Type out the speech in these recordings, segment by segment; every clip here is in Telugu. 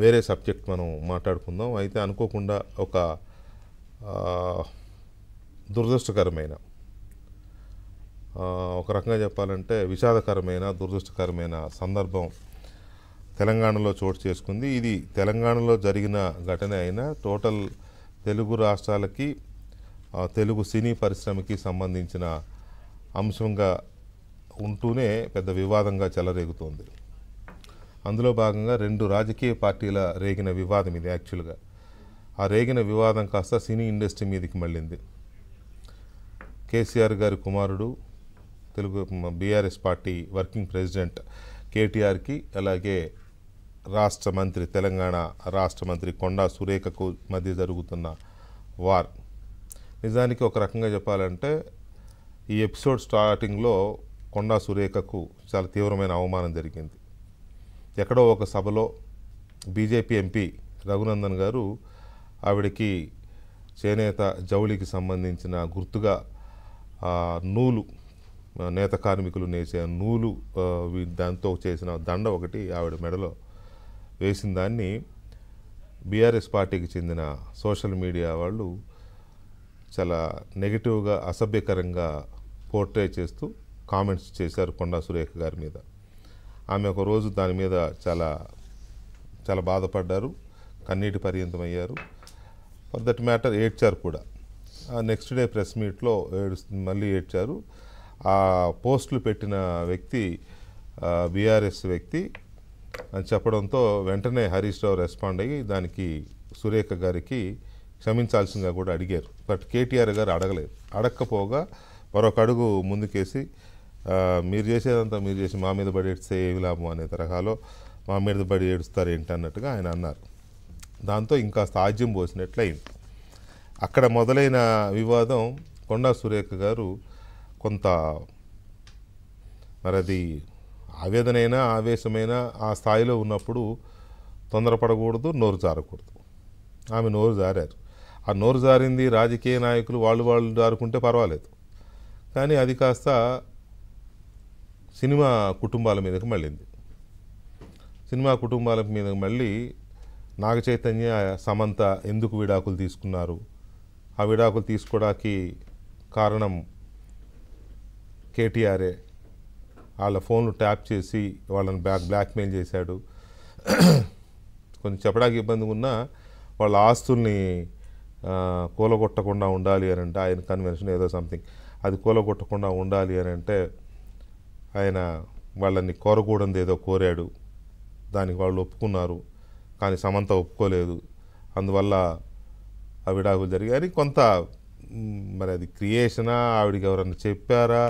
వేరే సబ్జెక్ట్ మనం మాట్లాడుకుందాం. అయితే అనుకోకుండా ఒక దురదృష్టకరమైన, ఒక రకంగా చెప్పాలంటే విషాదకరమైన, దురదృష్టకరమైన సందర్భం తెలంగాణలో చోటు చేసుకుంది. ఇది తెలంగాణలో జరిగిన ఘటన అయినా టోటల్ తెలుగు రాష్ట్రాలకి, తెలుగు సినీ పరిశ్రమకి సంబంధించిన అంశంగా ఉంటూనే పెద్ద వివాదంగా చెలరేగుతోంది. అందులో భాగంగా 2 రాజకీయ పార్టీల రేగిన వివాదం ఇది. యాక్చువల్గా ఆ రేగిన వివాదం కాస్త సినీ ఇండస్ట్రీ మీదకి మళ్ళింది. కేసీఆర్ గారి కుమారుడు, Telugu BRS party working president కేటీఆర్కి, అలాగే రాష్ట్ర మంత్రి, తెలంగాణ రాష్ట్ర మంత్రి కొండా సురేఖకు మధ్య జరుగుతున్న వార్. నిజానికి ఒక రకంగా చెప్పాలంటే ఈ ఎపిసోడ్ స్టార్టింగ్లో కొండా సురేఖకు చాలా తీవ్రమైన అవమానం జరిగింది. ఎక్కడో ఒక సభలో బీజేపీ ఎంపీ రఘునందన్ గారు ఆవిడకి చేనేత జౌళికి సంబంధించిన గుర్తుగా నూలు, నేత కార్మికులు నేసే నూలు, దాంతో చేసిన దండ ఒకటి ఆవిడ మెడలో వేసిన దాన్ని బీఆర్ఎస్ పార్టీకి చెందిన సోషల్ మీడియా వాళ్ళు చాలా నెగిటివ్గా, అసభ్యకరంగా పోర్ట్రే చేస్తూ కామెంట్స్ చేశారు కొండా సురేఖ గారి మీద. ఆమె ఒకరోజు దాని మీద చాలా చాలా బాధపడ్డారు, కన్నీటి పర్యంతమయ్యారు. ఫర్ దట్ మ్యాటర్ ఏడ్చారు కూడా. నెక్స్ట్ డే ప్రెస్ మీట్లో మళ్ళీ ఏడ్చారు. ఆ పోస్టులు పెట్టిన వ్యక్తి బీఆర్ఎస్ వ్యక్తి అని చెప్పడంతో వెంటనే హరీష్ రావు రెస్పాండ్ అయ్యి దానికి సురేఖ గారికి క్షమించాల్సిందిగా కూడా అడిగారు. బట్ కేటీఆర్ గారు అడగలేదు. అడగకపోగా మరొక అడుగు ముందుకేసి మీరు చేసేదంతా మీరు చేసి మా మీద పడి ఏడిస్తే ఏమి లాభం అనే తరహాలో మా మీద పడి ఏడుస్తారు ఏంటి అన్నట్టుగా ఆయన అన్నారు. దాంతో ఇంకా సాధ్యం పోసినట్లయింది. అక్కడ మొదలైన వివాదం కొండా సురేఖ గారు కొంత మరి అది ఆవేదనైనా ఆవేశమైనా ఆ స్థాయిలో ఉన్నప్పుడు తొందరపడకూడదు, నోరు జారకూడదు. ఆమె నోరు జారారు. ఆ నోరు జారింది రాజకీయ నాయకులు వాళ్ళు జారుకుంటే పర్వాలేదు, కానీ అది కాస్త సినిమా కుటుంబాల మీదకి మళ్ళింది. సినిమా కుటుంబాల మీదకి మళ్ళీ నాగ చైతన్య, సమంత ఎందుకు విడాకులు తీసుకున్నారు, ఆ విడాకులు తీసుకోవడానికి కారణం కేటీఆరే, వాళ్ళ ఫోన్లు ట్యాప్ చేసి వాళ్ళని బ్లాక్మెయిల్ చేశాడు, కొంచెం చెప్పడానికి ఇబ్బందిగా ఉన్నా వాళ్ళ ఆస్తుల్ని కూలగొట్టకుండా ఉండాలి అని అంటే ఆయన కన్వెన్షన్ ఏదో సంథింగ్, అది కూలగొట్టకుండా ఉండాలి అని అంటే ఆయన వాళ్ళని కోరకూడదు ఏదో కోరాడు, దానికి వాళ్ళు ఒప్పుకున్నారు, కానీ సమంత ఒప్పుకోలేదు, అందువల్ల ఆ విడాకులు జరిగాయి. కొంత మరి అది క్రియేషనా, ఆవిడికి ఎవరన్నా చెప్పారా,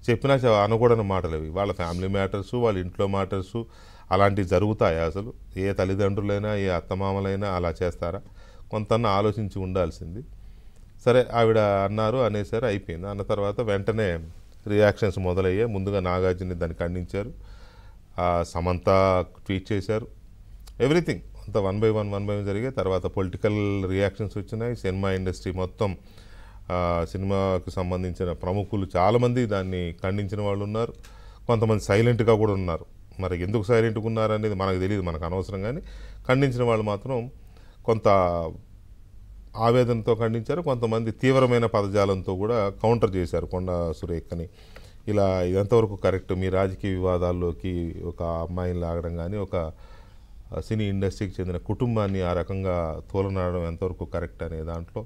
చెప్పినా అనకూడని మాటలు అవి. వాళ్ళ ఫ్యామిలీ మ్యాటర్సు, వాళ్ళ ఇంట్లో మ్యాటర్సు అలాంటివి జరుగుతాయా అసలు? ఏ తల్లిదండ్రులైనా, ఏ అత్తమామలైనా అలా చేస్తారా? కొంత ఆలోచించి ఉండాల్సింది. సరే ఆవిడ అన్నారు, అనేసారు, అయిపోయింది. అన్న తర్వాత వెంటనే రియాక్షన్స్ మొదలయ్యాయి. ముందుగా నాగార్జున దాన్ని ఖండించారు, సమంత ట్వీట్ చేశారు, ఎవ్రీథింగ్ అంతా వన్ బై వన్ జరిగాయి. తర్వాత పొలిటికల్ రియాక్షన్స్ వచ్చినాయి. సినిమా ఇండస్ట్రీ మొత్తం, సినిమాకు సంబంధించిన ప్రముఖులు చాలామంది దాన్ని ఖండించిన వాళ్ళు ఉన్నారు, కొంతమంది సైలెంట్గా కూడా ఉన్నారు. మరి ఎందుకు సైలెంట్గా ఉన్నారు అనేది మనకు తెలియదు, మనకు అనవసరం. కానీ ఖండించిన వాళ్ళు మాత్రం కొంత ఆవేదనతో ఖండించారు, కొంతమంది తీవ్రమైన పదజాలంతో కూడా కౌంటర్ చేశారు కొండా సురేఖని. ఇలా ఎంతవరకు కరెక్ట్, మీ రాజకీయ వివాదాల్లోకి ఒక అమ్మాయిని లాగడం కానీ, ఒక సినీ ఇండస్ట్రీకి చెందిన కుటుంబాన్ని ఆ రకంగా తోలనాడడం ఎంతవరకు కరెక్ట్ అనే దాంట్లో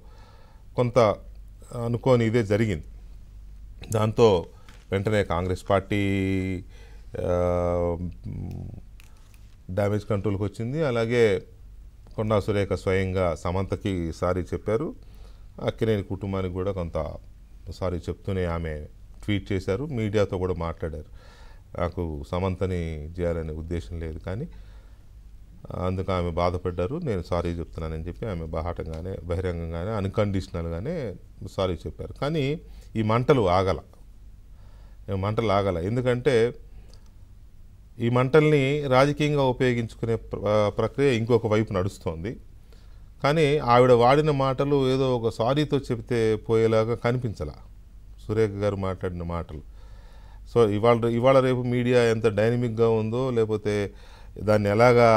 కొంత అనుకోని ఇదే జరిగింది. దాంతో వెంటనే కాంగ్రెస్ పార్టీ డ్యామేజ్ కంట్రోల్కి వచ్చింది. అలాగే కొండా సురేఖ స్వయంగా సమంతకి సారీ చెప్పారు. అక్కినేని కుటుంబానికి కూడా కొంత సారీ చెప్తూనే ఆమె ట్వీట్ చేశారు, మీడియాతో కూడా మాట్లాడారు. నాకు సమంతని చేయాలనే ఉద్దేశం లేదు, కానీ అందుకు ఆమె బాధపడ్డారు, నేను సారీ చెప్తున్నానని చెప్పి ఆమె బాహాటంగానే, బహిరంగంగానే, అన్కండిషనల్గానే సారీ చెప్పారు. కానీ ఈ మంటలు ఆగల. ఎందుకంటే ఈ మంటల్ని రాజకీయంగా ఉపయోగించుకునే ప్రక్రియ ఇంకొక వైపు నడుస్తోంది. కానీ ఆవిడ వాడిన మాటలు ఏదో ఒక సారీతో చెబితే పోయేలాగా కనిపించలా సురేఖ గారు మాట్లాడిన మాటలు. సో ఇవాళ రేపు మీడియా ఎంత డైనమిక్గా ఉందో, లేకపోతే దాన్ని ఎలాగా